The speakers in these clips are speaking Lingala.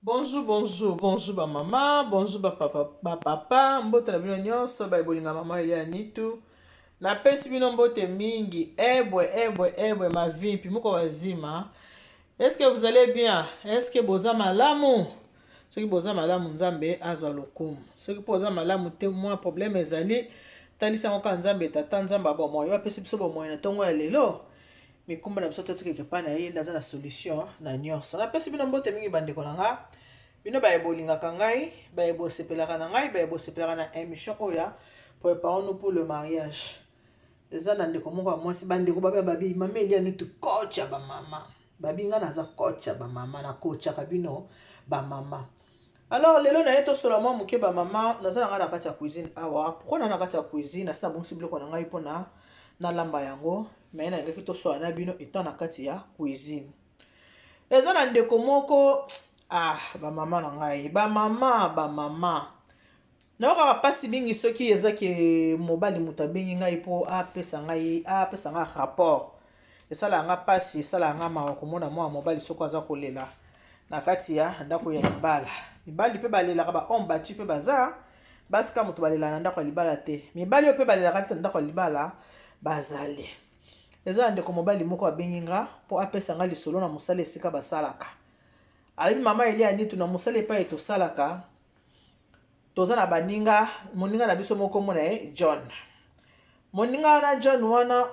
Bonjour, bonjour, bonjour ba maman, bonjour ba papa, mbote na bino nyonso ba ebolinga mama ya nitu. Na pesi bino mbote mingi, ebwe mavimpi muko wazima. Est-ce que vous allez bien? Est-ce que boza malamu? Soki boza malamu nzambe azwa lokumu. Soki boza malamu te mwa problème ezali, talisa ngoka nzambe tata nzamba bo moyo apesi biso bo moyo na tongo ya lelo. Mikumba na biso totikeke pa na ye ndaza na solution na nyonso. Napesi bino mbote mingi bandeko na nga. Bino bayebolingaka ngai, bayebosepelaka na ngai, bayebosepelaka na émission oya préparons-nous pour le mariage. Eza na ndeko moko ya mwasi bandeko babi mama Elia nitu coach ya ba mama. Babi nga naza coach ya ba mama na coach ya bino ba mama. Alors lelo na yeto sola mwa muke ba mama naza na nga na kati ya cuisine awa. Pourquoi na kati ya cuisine? Asina bonsi biloko na ngai pona na lamba yango. Mais na ngaki to sola na bino etant na kati ya cuisine. Eza na ndeko moko ba mama na ngai, ba mama. Na oka pasi bingi soki eza ke mobali muta bingi ngai po apesa ngai rapport. Esala nga pasi, esala nga mawa komona mwa mobali soko aza kolela na kati ya ndako ya libala. Mibali pe balela ka ba on bati pe baza, basika mutu balela na ndako ya libala te. Mibali pe balela kati na ndako ya libala bazali. Eza ndeko mobali moko abengi nga po apesa nga lisolo na mosala esika basalaka. Alibi mama Elia nitu na mosala epai tosalaka toza na baninga moninga na biso moko mona John. Moninga na John wana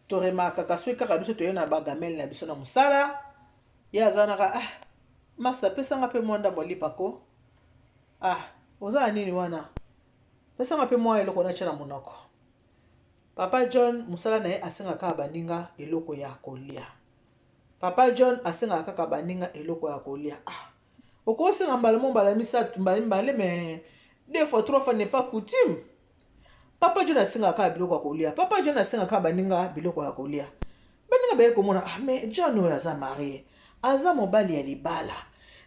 toremaka kaswe kaka biso toye na bagamel na biso na mosala. Ye azanaka master pesa nga pe mwanda molipako. Oza nini wana? Pesa nga pe mwa eloko na chana monoko. Papa John musala na ye asengaka baninga eloko ya kolia. Papa John asenga kaka baninga eloko ya kolia. Okosenga mbala mo mbala misatu mbala mais deux fois trois fois n'est pas coutume. Papa John asenga kaka biloko ya kolia. Papa John asenga kaka baninga biloko ya kolia. Baninga baye komona mais John oyo aza marié. Aza mobali ya libala.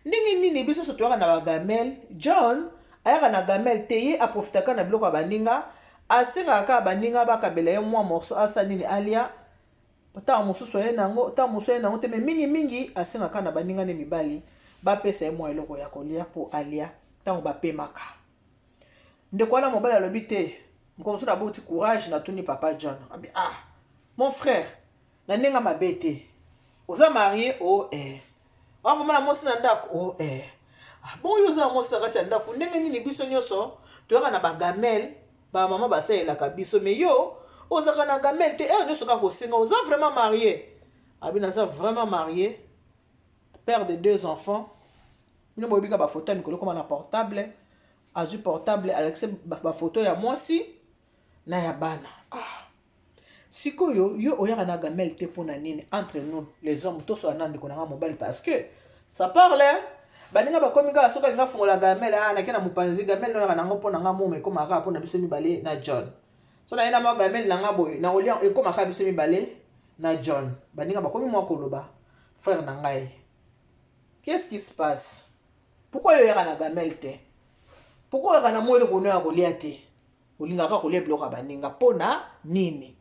Ndenge nini biso so toyaka na bagamel, John ayaka na gamel te ye aprofitaka na biloko ya baninga, asenga kaka baninga bakabela ye mwa morceau asa nini alia. Ta mosusu ye nango, ta mosusu ye nango te me mingi asengaka na baninga ne mibali bapesa ye mwa eloko ya kolia po alia tango bapemaka. Ndeko wana mobali alobi te, mokomosu na boti courage na tuni papa John. Mon frère, na nenga mabe te. Oza marié mona mosi na ndako bon yo oza mosi na kati ya ndako ndenge nini biso nyonso toyaka na bagamel ba mama basalelaka biso me yo ozaka na gamel te nyonso kaka kosenga oza vraiment marié. Abi naza vraiment marié, père de 2 enfants. Bino boyebika bafoto ya mikolo koma na portable, azwi portable alakise bafoto ya mwasi na ya bana. Sikoyo yo oyaka na gamel te pona nini entre nous les hommes toso na ndeko na mobile parce que ça parle baninga bakomi kaka soka linga fungola gamel na kena mupanzi gamel na nango pona nga mume koma kaka pona biso mibale na John. So na ina mwa gamel na nga boy na olia ekoma kaka biso mibale na John. Baninga bakomi mwa koloba frère na ngai. Qu'est-ce qui se passe? Pourquoi yo yaka na gamel te? Pourquoi yaka na mwele kono ya kolia te? Olinga kaka kolia biloko ya baninga pona nini?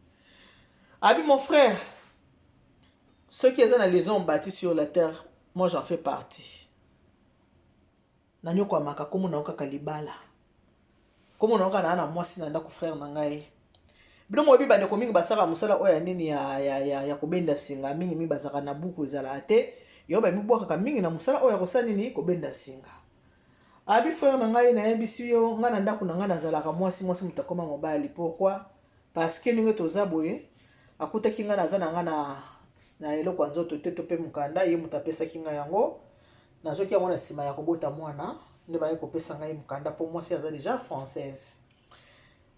Abi mon frère, ceux qui sont dans les hommes bâtis sur la terre, moi j'en fais partie. Nanyoko amaka komo na okaka libala. Komo na okaka na mwasi na ndako frère na ngai. Bino mo biba ndeko mingi basaka musala oya nini ya kobenda singa mingi mi bazaka na buku ezala te. Yo ba mi bwaka mingi na musala oya kosala nini kobenda singa. Abi frère na ngai na yebisi yo nga na ndako na nga nazalaka mwasi mutakoma mobali. Pourquoi? Parce que ninge toza boye akutaki nga naza na nga na eloko nzoto te to pe mukanda ye mutapesa kinga yango nazoki yango na sima ya kobota mwana nde baye kopesa ngai mukanda po mwasi aza déjà française.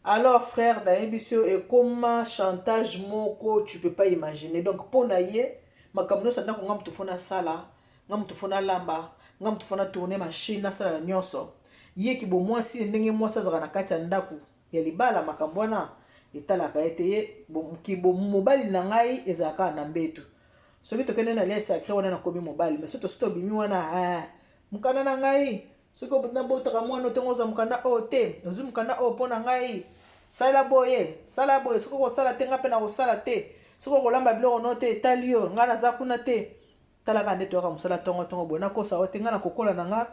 Alors frère daibisio ekoma chantage moko tu peux pas imaginer. Donc pona ye makambo nyonso ndako nga mutu fona sala nga mutu fona lamba nga mutu fona tourner machine na sala nyonso ye ki bo mwasi ndenge mwasi azaka na kati ya ndako ya libala makambo wana etalaka ete ye kibo mobali na ngai ezalaka na mbetu. Soki tokende na lia sacré wana nakomi mobali mais soki tosi bimi wana mukanda na ngai soki nabotaka mwana otengo oza mukanda oyo te ozwi mukanda oyo mpo na ngai sala boye soki okosala te nga mpe na kosala te soki okolamba biloko no te etali yo ngai naza kuna te talaka nde toyaka mosala tongo boye nakosa ote nga na kokola na nga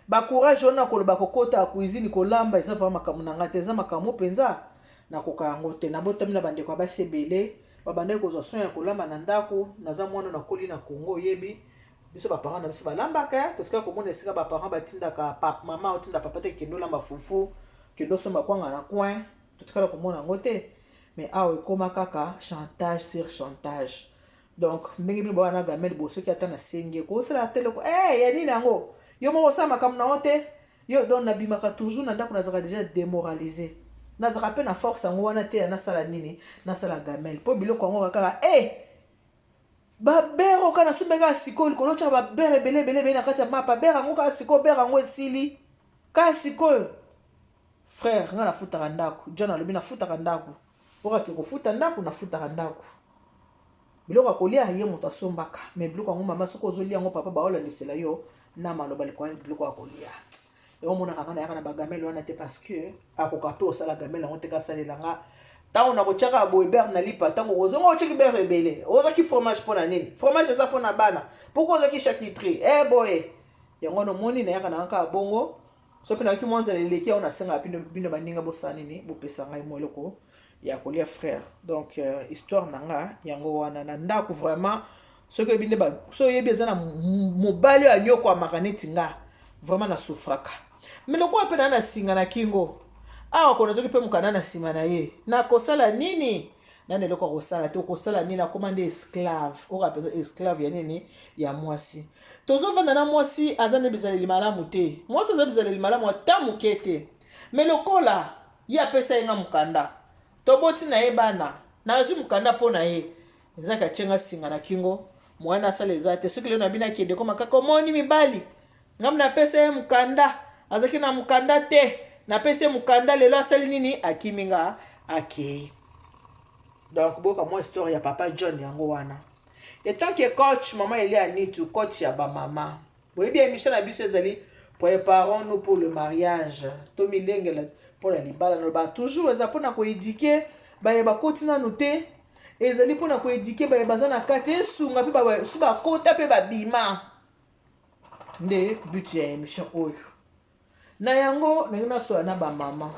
bacourage wana koloba kokota ya cuisine kolamba eza vraiment makambo na nga te eza makambo mpenza nakoka yango te nabotami na bandeko ya basi ebele babandaki kozwa soin ya kolamba na ndako naza mwana nakoli na Congo oyebi biso baparent na biso balambaka totika komona esika baparent batindaka mama otinda papa te kendo lamba fufu kendo somba kwanga na coin totikala komona yango te mais awa ekoma kaka chantage sur chantage. Donc ndenge bino bana gamel bosoki ata na senge ko sala teleko ya nini yango yo mo osama makambo na ote yo don nabimaka toujours na ndako nazaka déjà démoralisé nazaka pe na force yango wana te na sala nini na sala gamel po biloko yango kaka babero kana sumbeka siko likolo cha babere bele na kati ya mapa bera yango ka siko bera yango esili ka siko frère nga na futaka ndako John alobi na futaka ndako oka ke ko futa ndako na futaka ndako biloko akolia ye moto asombaka mais biloko yango mama soko ozoli yango papa baolandisela yo na maloba likwa biloko akolia yo mona kaka na yaka na bagamel wana te parce que akoka pe osala gamel yango te ka salela nga tango na kochaka boye ber na lipa tango ozongo ocheki ber rebele ozaki fromage pona nini fromage eza pona bana pourquoi ozaki charcuterie boye yango no moni na yaka na nka bongo so pe na ki mwanza leleki ona senga bino baninga bosana nini bopesa ngai moloko ya kolia frère. Donc histoire nanga yango wana na ndako vraiment ce que bine ba so yebi ezana mobali anyoko amakaneti nga vraiment na souffraka mais loko apena na singa na kingo awa kono zoki pe mukana na sima na ye na kosala nini nane loko kosala te kosala nini na commande esclave o rapeza esclave ya nini ya mwasi tozo vanda na mwasi azane bizaleli malamu te mwasi azane bizaleli malamu atamu kete mais lokola ya pesa yenga mukanda toboti na ye bana nazu mukanda po na ye ezaka chenga singa na kingo mwana asala ezate soki leo na bina kende koma kaka moni mibali ngam na pesa ye mukanda azaki na mukanda te na pesa ye mukanda lelo asali nini akiminga akei. Donc boka moi histoire ya papa John yango wana et tant que coach maman elle est anitu coach ya ba mama boye bien émission na biso ezali préparons-nous pour le mariage to milengela pour la libala no ba toujours eza pona ko éduquer ba yeba kotina noté ezali pona ko éduquer ba yeba zana kate sunga pe ba suba kota pe ba bima nde but ya émission oyo na yango na so na ba mama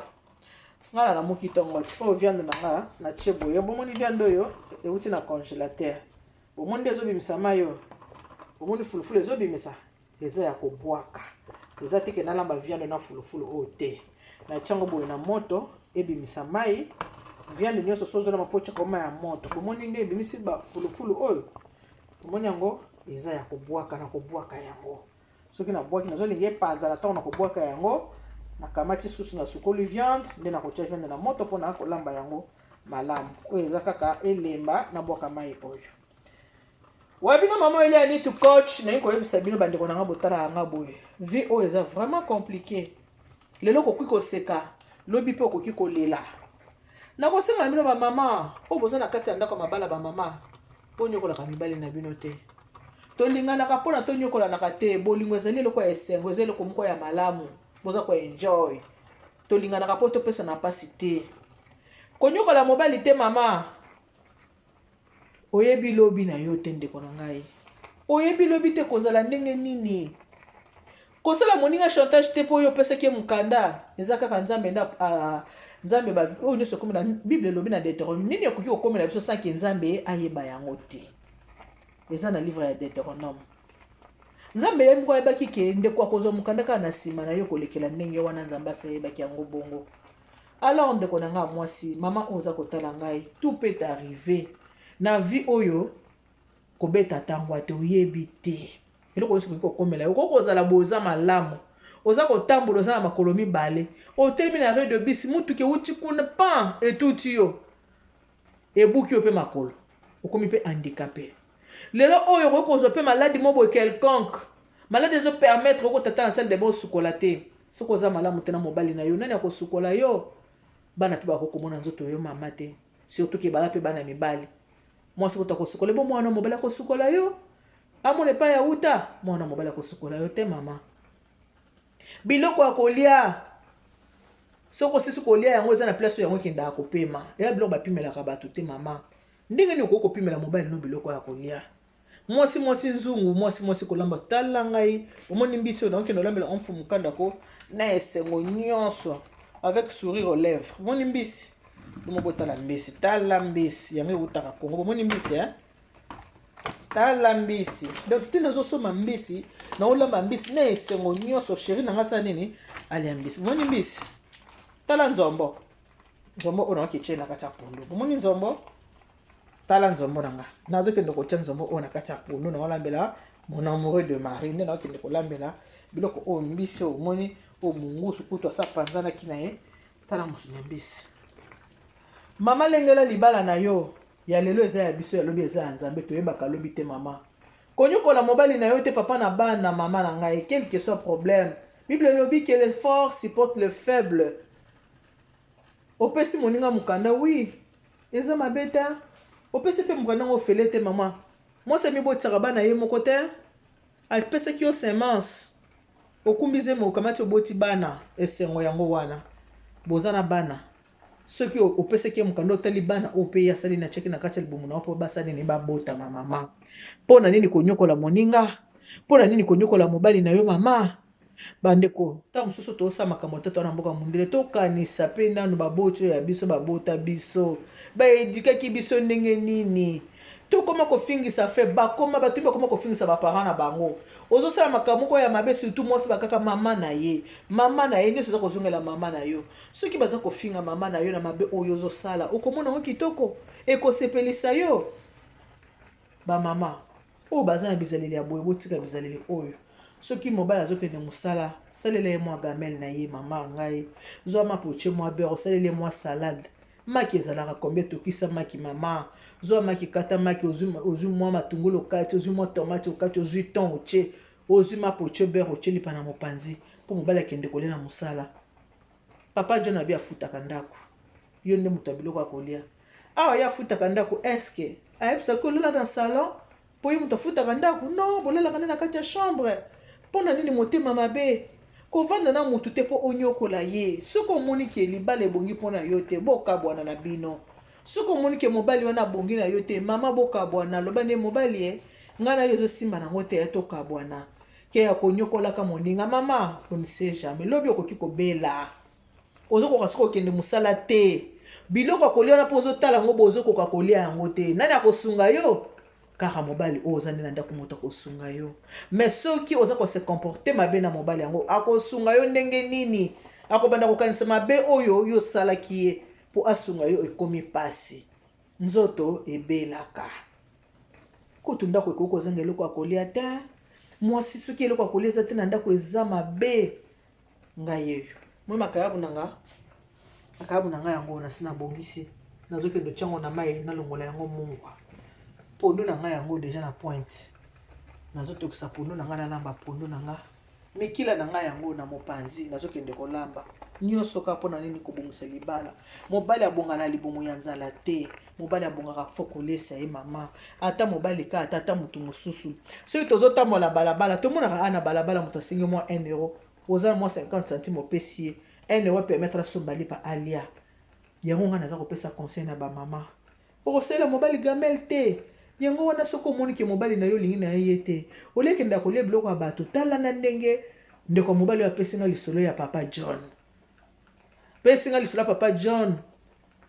ngala na muki tongo tipo viande na nga na chebo yo bomoni viande oyo euti na congélateur bomoni ezo bimisa mayo bomoni fulufulu ezo bimisa eza ya kobwaka eza teke na lamba viande na fulufulu o te na chango boye na moto ebimisa mai viande nyoso sozo na mafocha koma ya moto bomoni nde ebimisi ba fulufulu oyo bomoni yango eza ya kobwaka na kobwaka yango soki na bwaki nazo linge panza na tango na kobwaka yango na kamati susu na sukoli viande nde na kotia viande na moto pona kolamba yango malamu oyo eza kaka elemba na bwaka mai oyo wabina mama ele ani to coach na yiko yebisa bino bandeko na nga botala nga boye vie oyo eza vraiment compliqué lelo koki koseka lobi pe koki kolela na kosenga bino ba mama o bozo na kati ya ndako mabala ba mama po nyokola ka mibali na bino te to lingana ka pona to nyokola na ka te bolingo ezali loko ya esengo ezali loko mko ya malamu boza ko enjoy to lingana ka po to pesa na pasi te konyokola mobali te mama oyebi lobi na yo te ndeko na ngai oyebi lobi te kozala ndenge nini kosala moninga chantage te po yo pesa ke mukanda eza kaka nzambe nda nzambe ba o nyose komi na bible lobi na Deutéronome nini okoki kokomela biso sanki nzambe ayeba yango te eza na livre ya Deutéronome nzambe yembi ko yebaki ke ndeko akozwa mukanda kana na sima na yo kolekela ndenge wana nzambe asayebaki yango bongo. Alors ndeko na nga mwasi mama oza kotala ngai tout peut arriver na vie oyo kobeta tango ate oyebi te eloko oyo soki kokomela yo kokozala boza malamu oza kotambola oza na makolo mibale otelemi na rue de bus mutuke uti kuna pan etuti yo ebuki yo pe makolo okomi pe handicapé lelo oyo kokozwa pe maladi mobo quelconque maladi ezo permettre okotata na salle de bain sukola te soki oza malamu te na mobali na yo nani akosukola yo bana pe bakokomona nzoto yo mama te surtout ke bala pe bana mibali mwasi kota kosukola bo mwana mobali akosukola yo amone pa ya uta mwana mobali akosukola yo te mama biloko akolia soko sisi kolia yango eza na place yango kenda akopema ya biloko bapimelaka bato te mama ndenge ni okoko pimela mobali no biloko akolia mwasi nzungu mwasi kolamba tala ngai omoni mbisi oyo nakokende olambela omfu mokanda ko na esengo nyonso avec sourire aux lèvres omoni mbisi lomo botala mbisi tala mbisi yango eutaka kongo bomoni mbisi tala mbisi donc ntina nazosomba mbisi naolamba mbisi na esengo nyonso sheri nanga sa nini alia mbisi bomoni mbisi tala nzombo oyo nakokitie na kati ya pundu bomoni nzombo tala nzombo nanga nazokende kotia nzombo oyo na kati ya pundu naolambela mon amoureux de Marie nde nakokende kolambela biloko oyo mbisi oyo omoni oyo mungusu kutu asa panzanaki na ye tala mosu ya mbisi mama lengela libala na yo ya lelo eza ya biso ya lobi eza ya nzambe toyebaka lobi te mama konyokola mobali na yo te papa na bana mama na ngai quel que soit problème bible lobi que le fort supporte le faible opesi moninga mukanda oui eza mabeta opesi pe mukanda ngo fele te mama mwasi mibotisaka bana ye moko te apesaki yo semence okumbize mokamati oboti bana esengo yango wana boza na bana soki opesaki mukanda otali bana ope ya sali na cheki na kati ya libumu na opo basali ni babota mama pona nini konyokola moninga pona nini konyokola mobali na yo mama bandeko ta mususu to sa makambo toto na mboka mundele to kanisa pe nanu baboti ya biso babota biso ba edikaki biso ndenge nini to koma kofingisa fe bakoma batumba koma kofingisa ba parents na bango ozo sala makambo ko ya mabe surtout mwasi bakaka mama na ye nyo soza kozongela mama na yo soki baza kofinga mama na yo na mabe oyo ozo sala okomona ngo kitoko ekosepelisa yo ba mama o baza na bizaleli ya boye botika bizaleli oyo soki mobali azokende mosala salele mwa gamel na ye mama ngai zwa mapoche mwa beurre salele mwa salade maki ezalaka combien tokisa maki mama zwa maki kata maki ozwi mwa matungulu kati ozwi mwa tomate okati ozwi thon oche ozwi mapoche beurre oche lipa na mopanzi mpo mobali akende kolia na mosala papa John abi afutaka ndako yo nde moto abiloko akolia awa ye afutaka ndako eske ayebisa kolela na salon mpo ye moto afutaka ndako non bolelaka nde na kati ya chambre mpona nini motema mabe kovanda na motu te mpo onyokola ye soki omoni ke libala ebongi mpona yo te bokabwana na bino soki omoni ke mobali wana abongi na yo te mama bokabwana loba nde mobali ngai na yo ezosimba nango te tokabwana ke ya konyokolaka moninga mama on ne sait jamais lobi okoki kobela ozokoka soki okende mosala te biloko akolia wana mpo ozotala yango bo ozokoka kolia yango te nani akosunga yo kaka mobali oyo oza nde na ndako moto akosunga yo mais soki oza kose comporte mabe na mobali yango akosunga yo ndenge nini akobanda kokanisa mabe oyo yo osalaki ye mpo asunga yo ekomi pasi nzoto ebelaka kutu ndako ekoki kozanga eloko akolia te mwasi soki eloko akolia eza te na ndako eza mabe ngai yeyo moi makayabu na ngai yango nasi nabongisi nazokende tiango na mai nalongola yango mungwa pondo na ngai yango deja na pointe nazotokisa pondo na ngai nalamba pondo na ngai mikila na ngai yango na mopanzi nazokende kolamba nyonso ka mpona nini kobongisa libala mobali abonga na libumu ya nzala te mobali abongaka fo kolesa ye mama ata mobali ka ata motu mosusu soki tozotambola balabala tomonaka ana balabala moto asengi mwa 1 euro oza mwa 50 centime opesi ye 1 euro permettre so balipa alia yango ngai naza kopesa conseil na bamama okosala mobali gamel te yango wana soki omoni ke mobali na yo olingi na ye te olekenda kolia biloko ya bato tala na ndenge ndeko mobali oyo apesinga lisolo ya papa John pesinga lisolo ya papa John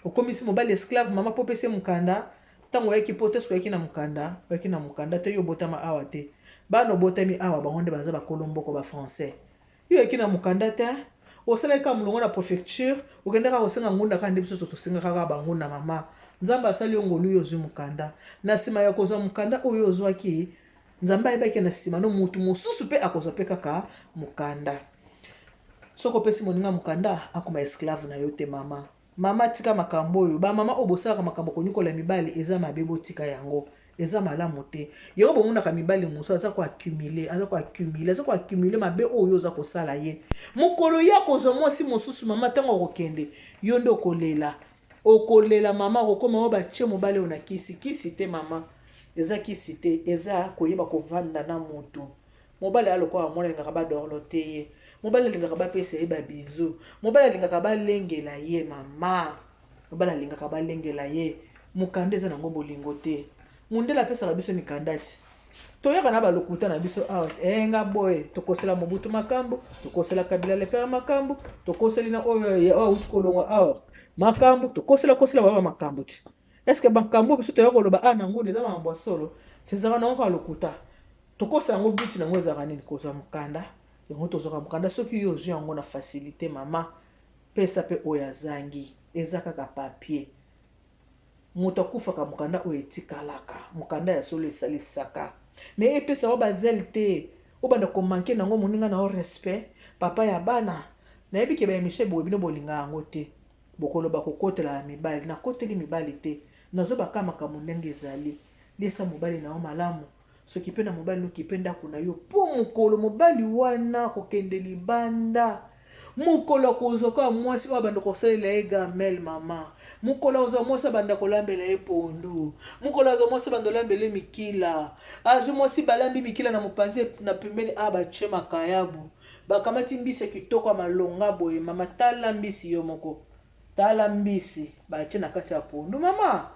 okomisi mobali esclave mama mpo pesi mokanda ntango oyaki po te soki oyaki na mokanda te yo obotama awa te bana obotami awa bango nde baza bakolo mboko bafrançais yo oyaki na mokanda te osalaki kaka molongo na préfecture okendaka kosenga ngunda kaka nde biso tosengaka kaka bangunda mama nzambe asali yo ngolu oyo ozwi mokanda na nsima ya kozwa mokanda oyo ozwaki nzambe ayebaki na nsima no motu mosusu mpe akozwa mpe kaka mokanda soki opesi moninga mokanda akoma esclave na yo te mama tika makambo oyo bamama oyo bosalaka makambo konyokola mibali eza mabe botika yango eza malamu te yango bomonaka mibali mosusu aza koaccumule mabe oyo oza kosala ye mokolo ya kozwa mwasi mosusu mama ntango okokende yo nde okolela mama okokoma oyo batie mobali oyo na kisi te mama eza kisi te eza koyeba kovanda na motu mobali alokola mwana alingaka badorlo te ye mobali alingaka bapesa ye babizu mobali alingaka balengela ye mama mobali alingaka balengela ye mokanda eza nango bolingo te mundele apesaka biso mikanda ti toyaka na balokuta na biso awa nga boye tokosela Mobutu makambo tokosela Kabila le père makambo tokoseli na oyo uti kolonga awa makambo tokosela baba makambo ti est ce que makambo biso toyaka koloba na ngunde eza mambo ya solo sezaka na ngo lokuta tokosela ngo biti nango ezaka nini kozwa mokanda yango tozwaka mokanda soki yo ozwi yango na facilité mama pesa pe oyo azangi eza kaka papier moto akufaka mokanda oyo etikalaka mokanda ya solo esalisaka mais epesa wa bazel te obanda komanke nango moninga na respect papa ya bana nayebi ke bayemishe boye bino bolinga yango te bokoloba kokotela ya mibali nakoteli mibali te nazoba makambo ndenge ezali lesa mobali na yo malamu soki mpe na mobali noki mpe ndako na yo po mokolo mobali wana kokende libanda mukolo akozwaka mwasi oyo abanda kosalela ye gamel mama mukolo azwa mwasi abanda kolambela ye pondu mukolo azwa mwasi abanda kolambela ye mikila azwi mwasi balambi mikila na mopanzi na pembeni batie makayabu bakamati mbisi ya kitoko ya malonga boye mama tala mbisi yo moko tala mbisi batie na kati ya pondu mama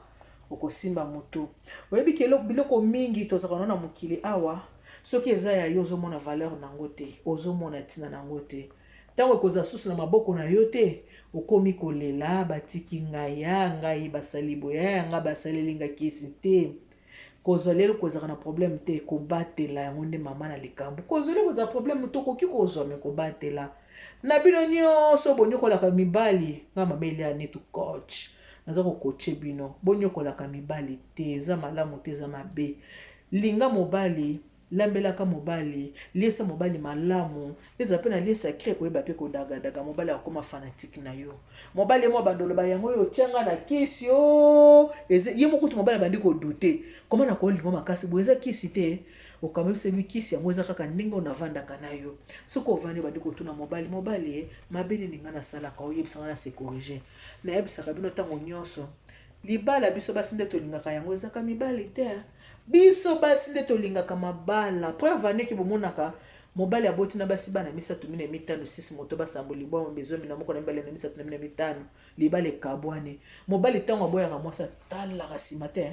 okosimba moto oyebi ke biloko mingi tozaka na mokili awa soki eza ya yo ozomona valeur nango te ozomona ntina nango te tango ekozala susu na maboko na yo te okomi kolela batiki ngai basali boya yanga basaleli nga kisi te kozwa lelo kozaka na problème te kobatela yango nde mama na likambo kozwa lelo kozala problème to koki kozwa me kobatela na bino nyonso bonyokolaka mibali nga mameli ya netu coach naza kokoche bino bonyokolaka mibali te eza malamu te eza mabe linga mobali lambelaka mobali liesa mobali malamu eza pe na liesa kre koyeba pe kodagadaga mobali akoma fanatique na yo mobali mo bandolo ba yango yo tianga na kisi o ye mokutu mobali bandi ko douter comment na ko lingo makasi bo eza kisi te okamebisa lui kisi yango eza kaka ndenge onavandaka na yo soko ovandi bandi ko tuna mobali mabeni ninga na salaka oyebisanga na se corriger na yebisaka bino tango nyonso libala biso basi nde tolingaka yango ezaka mibali te biso basi nde tolingaka mabala preuve aneki bomonaka mobali aboti na basi bana misatu mine mitano 6 moto basamboli bwa bezo mina moko na mibali na misatu na mine mitano libala ekabwane mobali tango aboyaka mwasi atalaka nsima te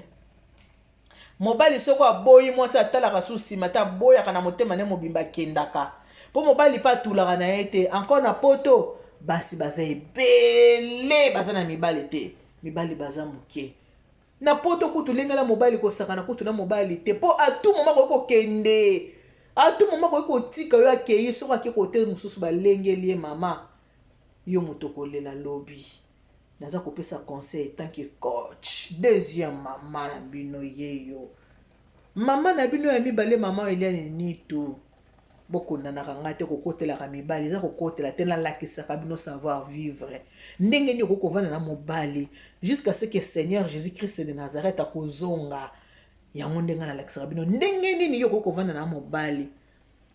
mobali soko aboyi mwasi atalaka su nsima te aboyaka na motema ne mobimba akendaka mpo mobali mpe atulaka na ye te encore na poto basi baza ebele baza na mibali te mibali baza moke na poto kutu lengala mobali kosaka na kutu na mobali te po atu moma ko kende atu moma ko tika yo akei soko ake kote mususu balengeli ye mama yo moto kolela lobi naza kopesa conseil tant que coach deuxième mama na bino yeyo mama na bino ya mibale mama Eliane Nitu bokondanaka nga te kokotelaka mibali eza kokotela te nalakisaka bino savoir vivre ndenge nini okokovanda na mobali jusqu'à ce que Seigneur Jésus-Christ de Nazareth akozonga yango ndenge nalakisaka bino ndenge nini yo okokovanda na mobali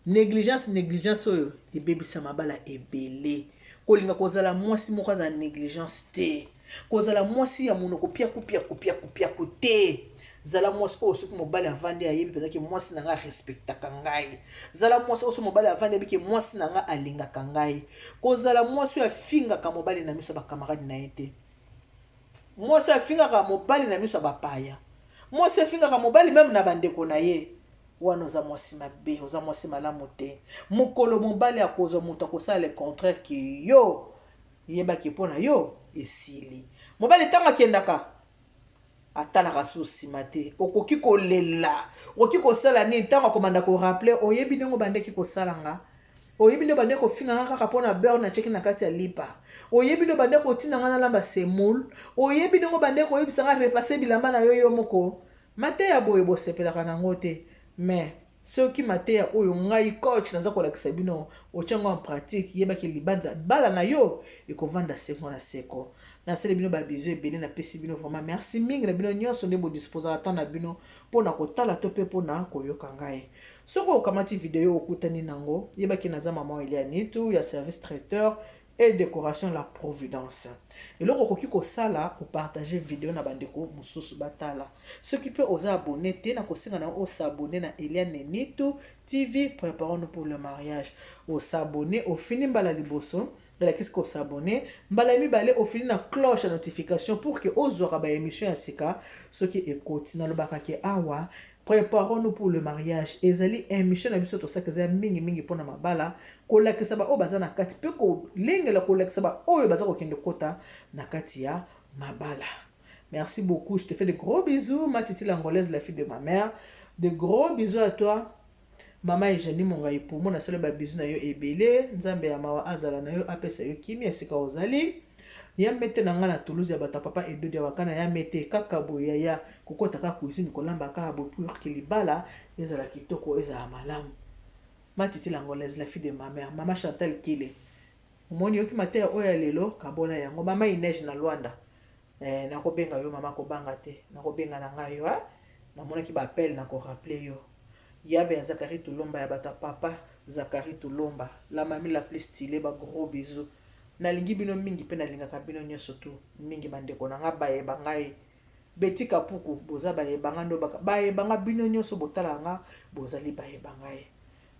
négligence oyo ebebisa mabala ebele kolinga kozala mwasi moko aza négligence te kozala mwasi ya monoko piaku te zala mwasi oyo soki mobali avandi ayebi mpezaki mwasi na nga respectaka ngai zala mwasi oyo soki mobali avandi ayebi ke mwasi na nga alingaka ngai kozala mwasi oyo afingaka mobali na miso ya bakamaradi na ye te mwasi afingaka mobali na miso ya bapaya mwasi afingaka mobali meme na bandeko na ye wana oza mwasi mabe oza mwasi malamu te mokolo mobali akozwa moto akosala le contraire ke yo yebaki mpo na yo esili mobali ntango akendaka atalaka su nsima te okoki kolela okoki kosala nini ntango akomanda koraple oyebi ndenge bandeki kosalanga oyebi nde bandeki kofinganga kaka mpona beurre na cheki na kati ya lipa oyebi nde bandeki kotinanga nalamba semoule oyebi ndenge bandeki koyebisanga repase bilamba na yo moko mateya boye bosepelaka nango te mais soki mateya oyo ngai coach naza kolakisa bino otiango en pratique yebaki libanda bala na yo ekovanda seko na seko nasele bino babizo ebele napesi bino vraiment merci mingi na bino nyonso nde bodisposaka ata na bino mpona kotala to mpe mpona koyoka ngai soki okamati video okutani nango yebaki naza mama Eliane Nitu ya service traiteur et décoration La Providence. Et là, on peut sala ou partager vidéo na bandeko mususu batala. Ceux qui peuvent oser abonner, te na kosinga na o s'abonner na Eliane Nitu TV préparons-nous pour le mariage. O s'abonner au fini mbala liboso. La qu'est-ce qu'on s'abonner? Mbala mi balé au fini na cloche à notification pour que ozora ba émission ya sika ceux qui écoutent na le bakake awa préparons-nous pour le mariage. Ezali émission na biso to ça que za mingi mingi pona mabala ko la kesaba o baza na kati pe ko lengela ko la kesaba o baza ko kende kota na kati ya mabala. Merci beaucoup, je te fais de gros bisous, ma titi l'angolaise, la fille de ma mère. De gros bisous à toi. Maman et Jenny mongai pour moi na solo ba bisous na yo ebele, nzambe ya mawa azala na yo apesa yo kimi esika ozali. Ya mette na nga na Toulouse ya bata papa edo dia wakana ya mette kaka boya ya kokota ka cuisine kolamba ka bo pour que libala ezala kitoko ezala malamu. Ma titi l'angolaise, la fille de ma mère, maman Chantal Kile. Moni yoki matin oya lelo kabola yango mama Inej na Luanda. Nakobenga yo mama kobanga te, nakobenga na nga yo namonaki ba appel na ko rappeler yo. Yabe ya Zakari Tulomba ya bata papa Zakari Tulomba, la mamie la plus stylée, ba gros bisous. Nalingi bino mingi pe nalingaka bino nyonso tu mingi bandeko na nga baye bangai Beti Kapuku boza baye bangando baye banga bino nyonso botala nga bozali baye bangai.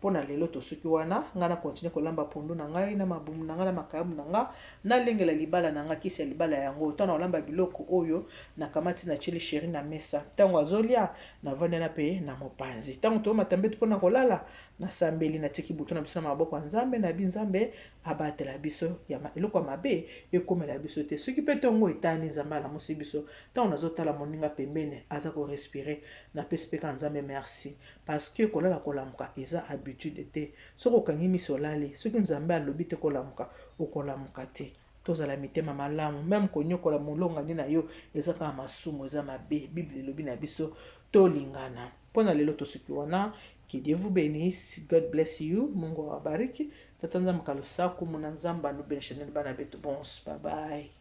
Pona lelo to soki wana nga na continue kolamba pondu na ngai na mabumu na nga na makayamu na nga na lengela libala na nga kisi ya libala yango tana olamba biloko oyo na kamati na chili chéri na mesa tango azolia na vanda na pe na mopanzi tango to matambe pona kolala na sambeli na tiki buto na biso na maboko ya nzambe na binzambe abatela biso ya eloko mabe ekomela biso te soki pe tongo etani nzambe ala musi biso tango nazotala moninga pembene aza ko respirer na pespeka nzambe merci parce que kolala kolamuka eza habitude te soko okangi miso olali soki nzambe alobi te kolamuka okolamuka te tozala mitema malamu même konyokola molonga ndi na yo eza kaka masumu eza mabe bible elobi na biso tolingana mpona lelo tosuki wana que Dieu vous bénisse, God bless you, Mungu awabariki. Tata nzambe kalosaku muna nzamba no benishane bana betu bons, bye bye.